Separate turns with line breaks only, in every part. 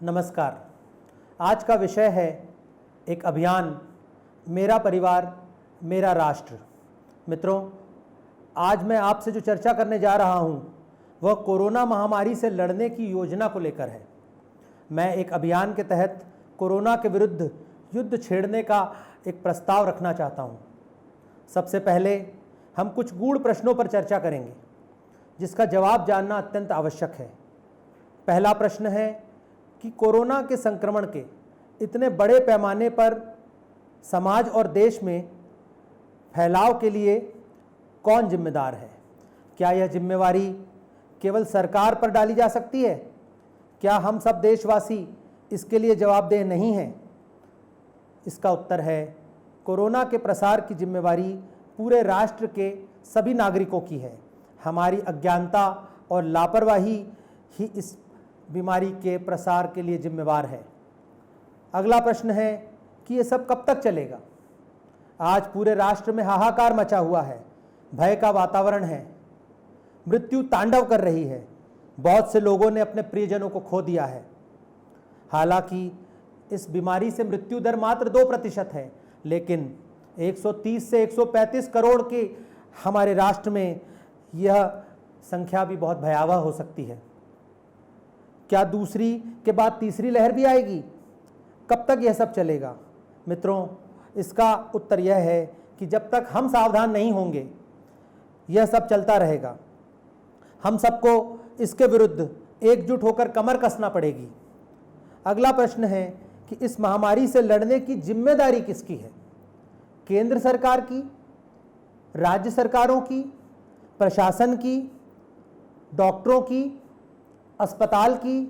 नमस्कार। आज का विषय है एक अभियान, मेरा परिवार मेरा राष्ट्र। मित्रों, आज मैं आपसे जो चर्चा करने जा रहा हूं वह कोरोना महामारी से लड़ने की योजना को लेकर है। मैं एक अभियान के तहत कोरोना के विरुद्ध युद्ध छेड़ने का एक प्रस्ताव रखना चाहता हूं। सबसे पहले हम कुछ गूढ़ प्रश्नों पर चर्चा करेंगे जिसका जवाब जानना अत्यंत आवश्यक है। पहला प्रश्न है कि कोरोना के संक्रमण के इतने बड़े पैमाने पर समाज और देश में फैलाव के लिए कौन जिम्मेदार है? क्या यह जिम्मेवारी केवल सरकार पर डाली जा सकती है? क्या हम सब देशवासी इसके लिए जवाबदेह नहीं हैं? इसका उत्तर है कोरोना के प्रसार की जिम्मेवारी पूरे राष्ट्र के सभी नागरिकों की है। हमारी अज्ञानता और लापरवाही ही इस बीमारी के प्रसार के लिए जिम्मेवार है। अगला प्रश्न है कि ये सब कब तक चलेगा? आज पूरे राष्ट्र में हाहाकार मचा हुआ है, भय का वातावरण है, मृत्यु तांडव कर रही है। बहुत से लोगों ने अपने प्रियजनों को खो दिया है। हालांकि इस बीमारी से मृत्यु दर मात्र 2% है, लेकिन 130 से 135 करोड़ के हमारे राष्ट्र में यह संख्या भी बहुत भयावह हो सकती है। क्या दूसरी के बाद तीसरी लहर भी आएगी? कब तक यह सब चलेगा? मित्रों, इसका उत्तर यह है कि जब तक हम सावधान नहीं होंगे यह सब चलता रहेगा। हम सबको इसके विरुद्ध एकजुट होकर कमर कसना पड़ेगी। अगला प्रश्न है कि इस महामारी से लड़ने की जिम्मेदारी किसकी है? केंद्र सरकार की, राज्य सरकारों की, प्रशासन की, डॉक्टरों की, अस्पताल की,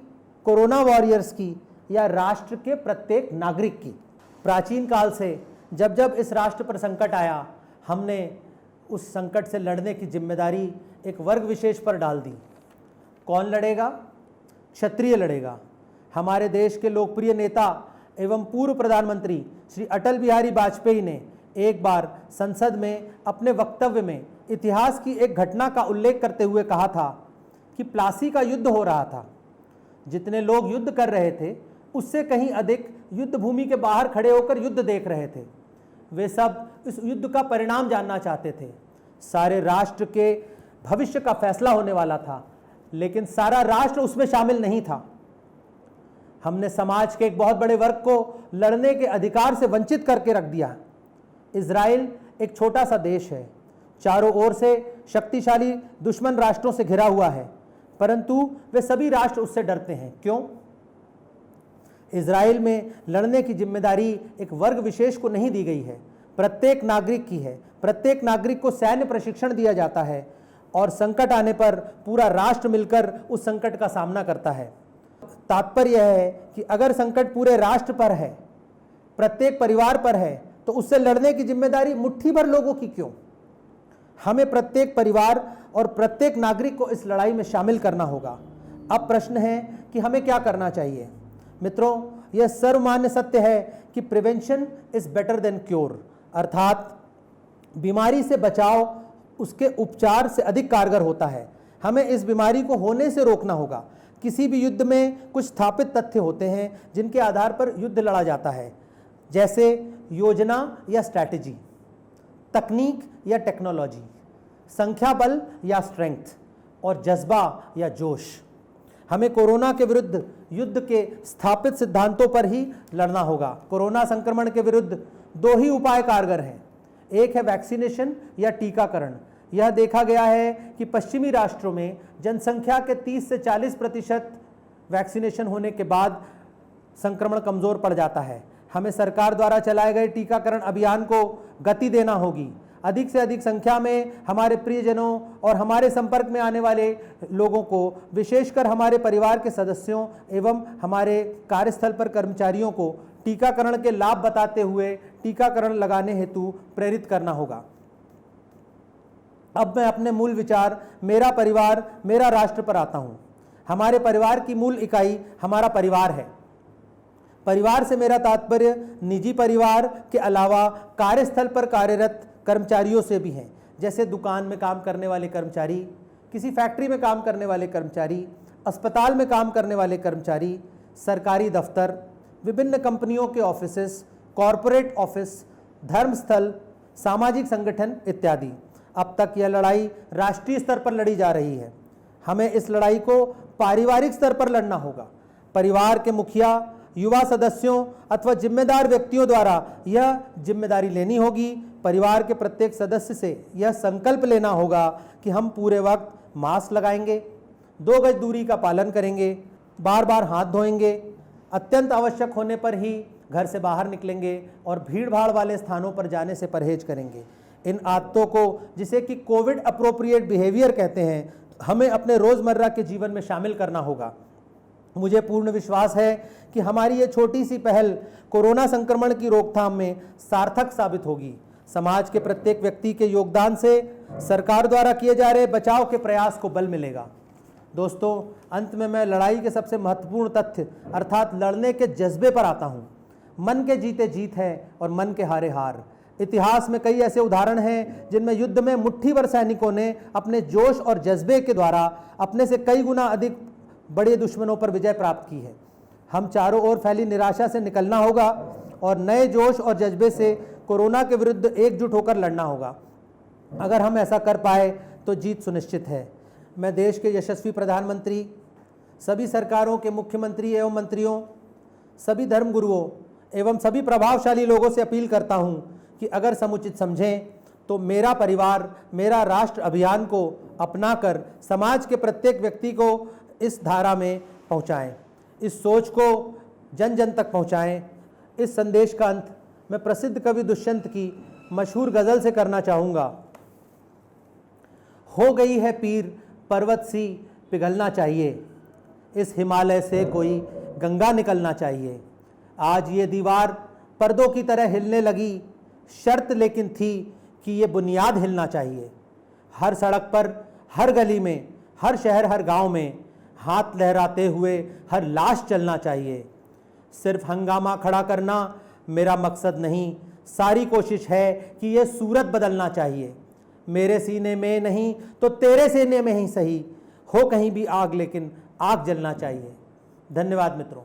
कोरोना वॉरियर्स की, या राष्ट्र के प्रत्येक नागरिक की? प्राचीन काल से जब जब इस राष्ट्र पर संकट आया, हमने उस संकट से लड़ने की जिम्मेदारी एक वर्ग विशेष पर डाल दी। कौन लड़ेगा? क्षत्रिय लड़ेगा। हमारे देश के लोकप्रिय नेता एवं पूर्व प्रधानमंत्री श्री अटल बिहारी वाजपेयी ने एक बार संसद में अपने वक्तव्य में इतिहास की एक घटना का उल्लेख करते हुए कहा था कि प्लासी का युद्ध हो रहा था। जितने लोग युद्ध कर रहे थे उससे कहीं अधिक युद्ध भूमि के बाहर खड़े होकर युद्ध देख रहे थे। वे सब इस युद्ध का परिणाम जानना चाहते थे। सारे राष्ट्र के भविष्य का फैसला होने वाला था, लेकिन सारा राष्ट्र उसमें शामिल नहीं था। हमने समाज के एक बहुत बड़े वर्ग को लड़ने के अधिकार से वंचित करके रख दिया। इजराइल एक छोटा सा देश है, चारों ओर से शक्तिशाली दुश्मन राष्ट्रों से घिरा हुआ है, परंतु वे सभी राष्ट्र उससे डरते हैं। क्यों? इजराइल में लड़ने की जिम्मेदारी एक वर्ग विशेष को नहीं दी गई है, प्रत्येक नागरिक की है। प्रत्येक नागरिक को सैन्य प्रशिक्षण दिया जाता है और संकट आने पर पूरा राष्ट्र मिलकर उस संकट का सामना करता है। तात्पर्य यह है कि अगर संकट पूरे राष्ट्र पर है, प्रत्येक परिवार पर है, तो उससे लड़ने की जिम्मेदारी मुट्ठी भर लोगों की क्यों? हमें प्रत्येक परिवार और प्रत्येक नागरिक को इस लड़ाई में शामिल करना होगा। अब प्रश्न है कि हमें क्या करना चाहिए? मित्रों, यह सर्वमान्य सत्य है कि prevention is better than cure, अर्थात बीमारी से बचाव उसके उपचार से अधिक कारगर होता है। हमें इस बीमारी को होने से रोकना होगा। किसी भी युद्ध में कुछ स्थापित तथ्य होते हैं जिनके आधार पर युद्ध लड़ा जाता है, जैसे योजना या स्ट्रैटेजी, तकनीक या टेक्नोलॉजी, संख्या बल या स्ट्रेंथ, और जज्बा या जोश। हमें कोरोना के विरुद्ध युद्ध के स्थापित सिद्धांतों पर ही लड़ना होगा। कोरोना संक्रमण के विरुद्ध 2 ही उपाय कारगर हैं। एक है वैक्सीनेशन या टीकाकरण। यह देखा गया है कि पश्चिमी राष्ट्रों में जनसंख्या के 30 से 40% वैक्सीनेशन होने के बाद संक्रमण कमजोर पड़ जाता है। हमें सरकार द्वारा चलाए गए टीकाकरण अभियान को गति देना होगी। अधिक से अधिक संख्या में हमारे प्रियजनों और हमारे संपर्क में आने वाले लोगों को, विशेषकर हमारे परिवार के सदस्यों एवं हमारे कार्यस्थल पर कर्मचारियों को टीकाकरण के लाभ बताते हुए टीकाकरण लगाने हेतु प्रेरित करना होगा। अब मैं अपने मूल विचार मेरा परिवार मेरा राष्ट्र पर आता हूं। हमारे परिवार की मूल इकाई हमारा परिवार है। परिवार से मेरा तात्पर्य निजी परिवार के अलावा कार्यस्थल पर कार्यरत कर्मचारियों से भी हैं, जैसे दुकान में काम करने वाले कर्मचारी, किसी फैक्ट्री में काम करने वाले कर्मचारी, अस्पताल में काम करने वाले कर्मचारी, सरकारी दफ्तर, विभिन्न कंपनियों के ऑफिसेस, कॉरपोरेट ऑफिस, धर्मस्थल, सामाजिक संगठन इत्यादि। अब तक यह लड़ाई राष्ट्रीय स्तर पर लड़ी जा रही है। हमें इस लड़ाई को पारिवारिक स्तर पर लड़ना होगा। परिवार के मुखिया, युवा सदस्यों अथवा जिम्मेदार व्यक्तियों द्वारा यह जिम्मेदारी लेनी होगी। परिवार के प्रत्येक सदस्य से यह संकल्प लेना होगा कि हम पूरे वक्त मास्क लगाएंगे, 2 गज दूरी का पालन करेंगे, बार बार हाथ धोएंगे, अत्यंत आवश्यक होने पर ही घर से बाहर निकलेंगे और भीड़ भाड़ वाले स्थानों पर जाने से परहेज करेंगे। इन आदतों को, जिसे कि कोविड अप्रोप्रिएट बिहेवियर कहते हैं, हमें अपने रोज़मर्रा के जीवन में शामिल करना होगा। मुझे पूर्ण विश्वास है कि हमारी ये छोटी सी पहल कोरोना संक्रमण की रोकथाम में सार्थक साबित होगी। समाज के प्रत्येक व्यक्ति के योगदान से सरकार द्वारा किए जा रहे बचाव के प्रयास को बल मिलेगा। दोस्तों, अंत में मैं लड़ाई के सबसे महत्वपूर्ण तथ्य अर्थात लड़ने के जज्बे पर आता हूँ। मन के जीते जीत है और मन के हारे हार। इतिहास में कई ऐसे उदाहरण हैं जिनमें युद्ध में मुट्ठी भर सैनिकों ने अपने जोश और जज्बे के द्वारा अपने से कई गुना अधिक बड़े दुश्मनों पर विजय प्राप्त की है। हम चारों ओर फैली निराशा से निकलना होगा और नए जोश और जज्बे से कोरोना के विरुद्ध एकजुट होकर लड़ना होगा। अगर हम ऐसा कर पाए तो जीत सुनिश्चित है। मैं देश के यशस्वी प्रधानमंत्री, सभी सरकारों के मुख्यमंत्री एवं मंत्रियों, सभी धर्मगुरुओं एवं सभी प्रभावशाली लोगों से अपील करता हूं कि अगर समुचित समझें तो मेरा परिवार मेरा राष्ट्र अभियान को अपनाकर समाज के प्रत्येक व्यक्ति को इस धारा में पहुंचाएं, इस सोच को जन जन तक पहुंचाएं। इस संदेश का अंत मैं प्रसिद्ध कवि दुष्यंत की मशहूर गज़ल से करना चाहूँगा। हो गई है पीर पर्वत सी पिघलना चाहिए, इस हिमालय से कोई गंगा निकलना चाहिए। आज ये दीवार पर्दों की तरह हिलने लगी, शर्त लेकिन थी कि ये बुनियाद हिलना चाहिए। हर सड़क पर, हर गली में, हर शहर, हर गांव में हाथ लहराते हुए हर लाश चलना चाहिए। सिर्फ हंगामा खड़ा करना मेरा मकसद नहीं, सारी कोशिश है कि ये सूरत बदलना चाहिए। मेरे सीने में नहीं तो तेरे सीने में ही सही, हो कहीं भी आग लेकिन आग जलना चाहिए। धन्यवाद मित्रों।